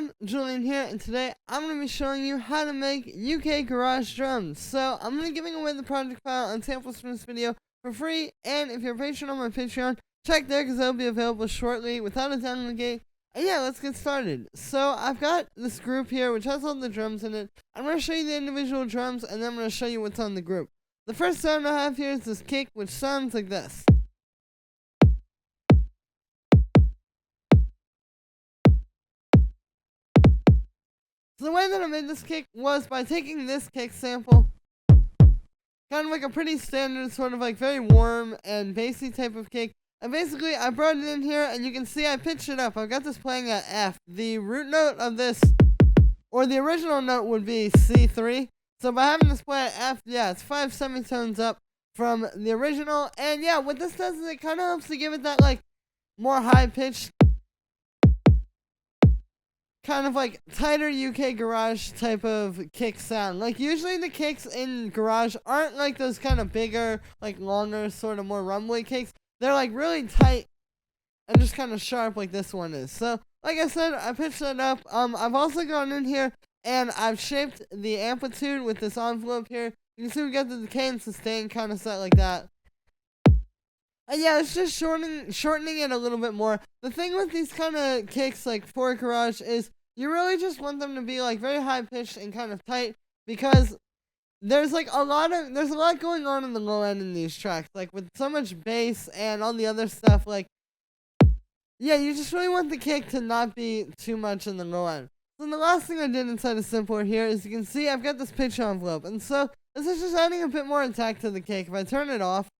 everyone, Julian here, and today I'm going to be showing you how to make UK garage drums. So I'm going to be giving away the project file and samples from this video for free, and if you're a patron on my Patreon, check there because they'll be available shortly without a download gate. And yeah, let's get started. So I've got this group here which has all the drums in it. I'm going to show you the individual drums, and then I'm going to show you what's on the group. The first sound I have here is this kick, which sounds like this. So the way that I made this kick was by taking this kick sample, kind of like a pretty standard, sort of like very warm and bassy type of kick, and basically I brought it in here, and you can see I pitched it up. I've got this playing at F. The root note of this, or the original note, would be C3. So by having this play at F, yeah, it's 5 semitones up from the original, and yeah, what this does is it kind of helps to give it that like more high-pitched, kind of like tighter UK garage type of kick sound. Like usually the kicks in garage aren't like those kind of bigger, like longer, sort of more rumbly kicks. They're like really tight and just kind of sharp like this one is. So like I said, I pitched that up. I've also gone in here and I've shaped the amplitude with this envelope here. You can see we got the decay and sustain kind of set like that. And yeah, it's just shortening it a little bit more. The thing with these kind of kicks, like for garage, is you really just want them to be like very high pitched and kind of tight, because there's like a lot going on in the low end in these tracks, like with so much bass and all the other stuff. Like, yeah, you just really want the kick to not be too much in the low end. So the last thing I did inside of Simpler here is you can see I've got this pitch envelope, and so this is just adding a bit more attack to the kick. If I turn it off,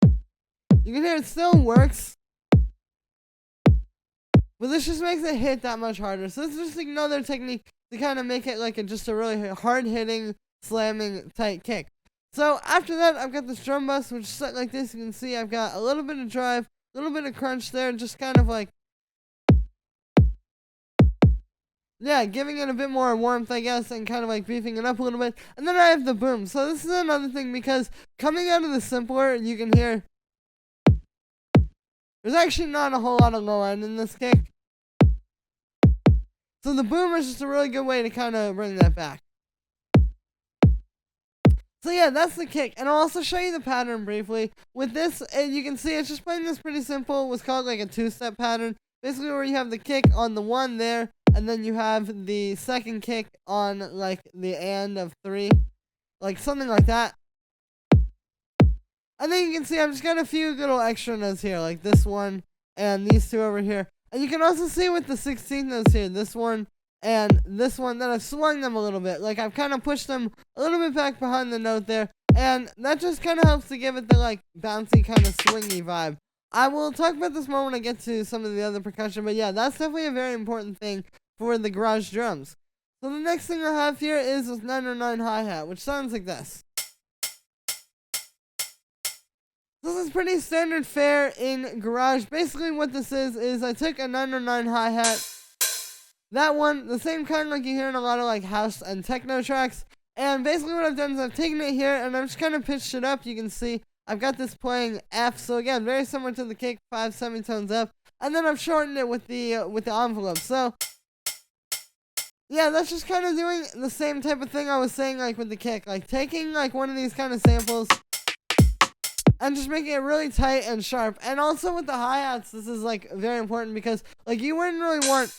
you can hear it still works, but this just makes it hit that much harder. So this is just another technique to kind of make it like just a really hard-hitting, slamming, tight kick. So after that, I've got this drum bus, which is set like this. You can see I've got a little bit of drive, a little bit of crunch there, just kind of like, yeah, giving it a bit more warmth, I guess, and kind of like beefing it up a little bit. And then I have the boom. So this is another thing, because coming out of the Simpler, you can hear there's actually not a whole lot of low end in this kick. So the boom is just a really good way to kind of bring that back. So yeah, that's the kick. And I'll also show you the pattern briefly. With this, you can see it's just playing this pretty simple. What's called like a two-step pattern. Basically where you have the kick on the 1 there, and then you have the second kick on like the and of 3. Like something like that. And then you can see I've just got a few little extra notes here, like this one and these two over here. And you can also see with the 16th notes here, this one and this one, that I've swung them a little bit. Like I've kind of pushed them a little bit back behind the note there. And that just kind of helps to give it the like bouncy kind of swingy vibe. I will talk about this more when I get to some of the other percussion. But yeah, that's definitely a very important thing for the garage drums. So the next thing I have here is this 909 hi-hat, which sounds like this. This is pretty standard fare in garage. Basically what this is I took a 909 hi-hat, that one, the same kind like you hear in a lot of like house and techno tracks, and basically what I've done is I've taken it here and I've just kind of pitched it up. You can see I've got this playing F, so again, very similar to the kick, 5 semitones up, and then I've shortened it with the envelope. So yeah, that's just kind of doing the same type of thing I was saying like with the kick, like taking like one of these kind of samples and just making it really tight and sharp. And also with the hi-hats, this is like very important, because like you wouldn't really want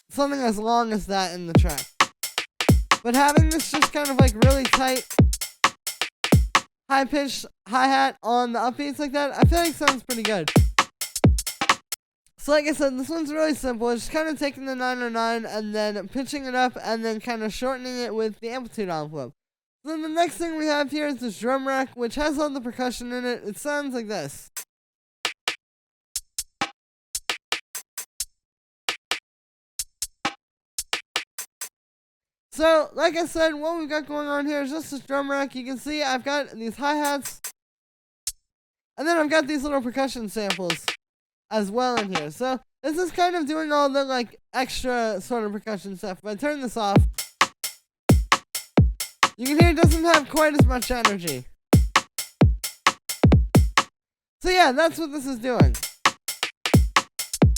something as long as that in the track. But having this just kind of like really tight, high-pitched hi-hat on the upbeats like that, I feel like sounds pretty good. So like I said, this one's really simple. It's just kind of taking the 909 and then pitching it up and then kind of shortening it with the amplitude envelope. Then the next thing we have here is this drum rack, which has all the percussion in it. It sounds like this. So, like I said, what we've got going on here is just this drum rack. You can see I've got these hi-hats, and then I've got these little percussion samples as well in here. So, this is kind of doing all the, like, extra sort of percussion stuff. If I turn this off, you can hear it doesn't have quite as much energy. So yeah, that's what this is doing.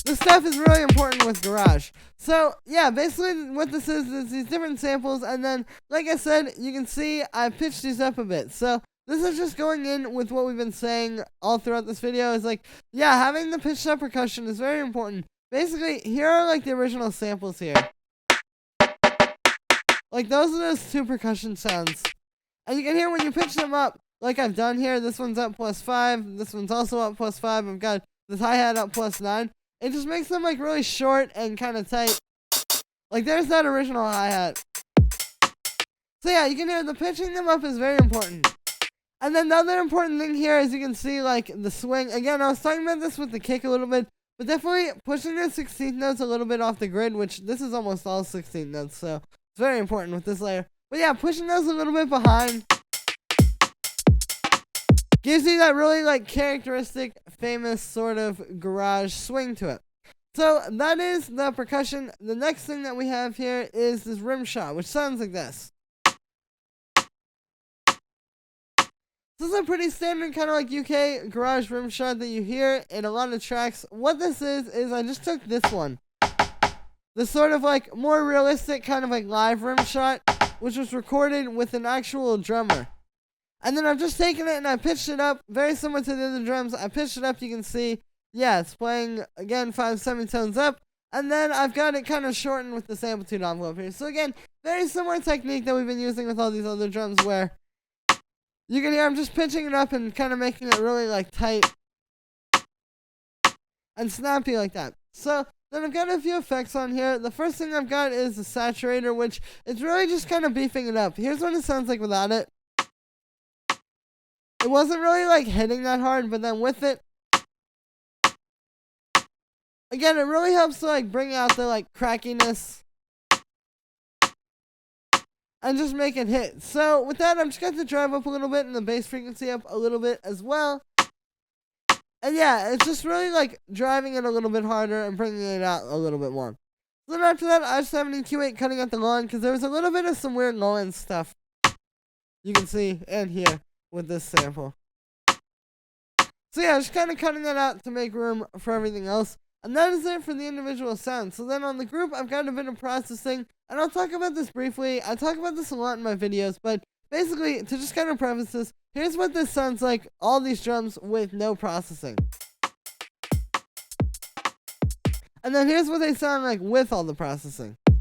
This this stuff is really important with Garage. So, yeah, basically what this is these different samples, and then, like I said, you can see I pitched these up a bit. So, this is just going in with what we've been saying all throughout this video. Is like, yeah, having the pitched up percussion is very important. Basically, here are like the original samples here. Like, those are those two percussion sounds. And you can hear when you pitch them up, like I've done here, this one's up +5, this one's also up +5, I've got this hi-hat up +9. It just makes them like really short and kind of tight. Like there's that original hi-hat. So yeah, you can hear the pitching them up is very important. And then the other important thing here is you can see like the swing. Again, I was talking about this with the kick a little bit, but definitely pushing the 16th notes a little bit off the grid, which this is almost all 16th notes, so it's very important with this layer. But yeah, pushing those a little bit behind gives you that really like characteristic, famous sort of garage swing to it. So that is the percussion. The next thing that we have here is this Rimshot, which sounds like this. This is a pretty standard kind of like UK garage Rimshot that you hear in a lot of tracks. What this is I just took this one. This sort of like more realistic kind of like live Rimshot, which was recorded with an actual drummer. And then I've just taken it and I pitched it up, very similar to the other drums. I pitched it up, you can see, yeah, it's playing, again, 5 semitones up. And then I've got it kind of shortened with this amplitude envelope here. So again, very similar technique that we've been using with all these other drums where you can hear I'm just pitching it up and kind of making it really like tight and snappy like that. So then I've got a few effects on here. The first thing I've got is the saturator, which is really just kind of beefing it up. Here's what it sounds like without it. It wasn't really like hitting that hard, but then with it, again, it really helps to like bring out the like crackiness and just make it hit. So with that, I'm just going to drive up a little bit and the bass frequency up a little bit as well. And yeah, it's just really like driving it a little bit harder and bringing it out a little bit more. So then after that, I just have an EQ8 cutting out the low end because there was a little bit of some weird low end stuff you can see and hear with this sample. So yeah, just kind of cutting that out to make room for everything else. And that is it for the individual sounds. So then on the group, I've got a bit of processing. And I'll talk about this briefly. I talk about this a lot in my videos. But basically, to just kind of preface this, here's what this sounds like, all these drums with no processing. And then here's what they sound like with all the processing. So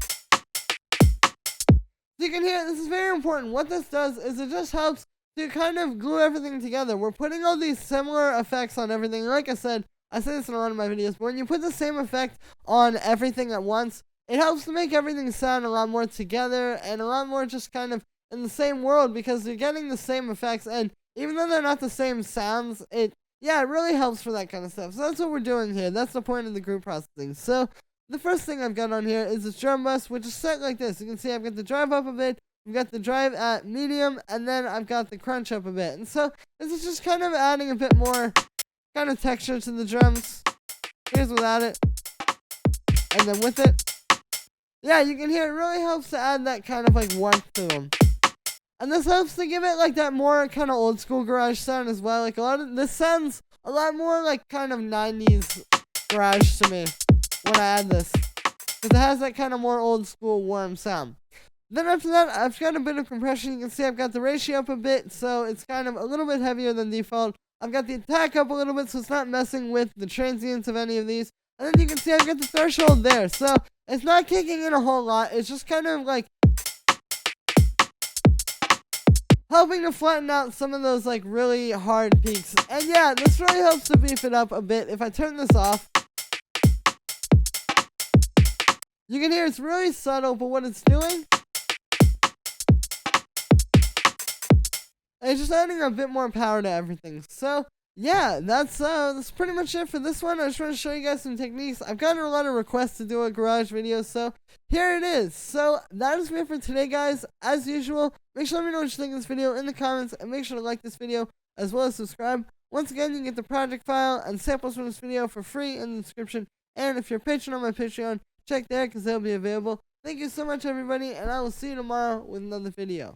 you can hear, this is very important. What this does is it just helps to kind of glue everything together. We're putting all these similar effects on everything. Like I said this in a lot of my videos, but when you put the same effect on everything at once, it helps to make everything sound a lot more together and a lot more just kind of in the same world because you're getting the same effects, and even though they're not the same sounds, it really helps for that kind of stuff. So that's what we're doing here. That's the point of the group processing. So the first thing I've got on here is this drum bus, which is set like this. You can see I've got the drive up a bit, we've got the drive at medium, and then I've got the crunch up a bit. And so this is just kind of adding a bit more kind of texture to the drums. Here's without it. And then with it. Yeah, you can hear it really helps to add that kind of like warmth to them. And this helps to give it like that more kind of old school garage sound as well. Like this sounds a lot more like kind of 90s garage to me when I add this. Because it has that kind of more old school warm sound. Then after that, I've got a bit of compression. You can see I've got the ratio up a bit, so it's kind of a little bit heavier than default. I've got the attack up a little bit, so it's not messing with the transients of any of these. And then you can see I've got the threshold there, so it's not kicking in a whole lot. It's just kind of like helping to flatten out some of those like really hard peaks. And yeah, this really helps to beef it up a bit. If I turn this off, you can hear it's really subtle, but what it's doing, it's just adding a bit more power to everything. So yeah, that's pretty much it for this one. I just want to show you guys some techniques. I've gotten a lot of requests to do a garage video, so here it is. So that is it for today, guys. As usual, make sure to let me know what you think of this video in the comments, and make sure to like this video as well as subscribe. Once again, you can get the project file and samples from this video for free in the description. And if you're a patron on my Patreon, check there because they'll be available. Thank you so much, everybody, and I will see you tomorrow with another video.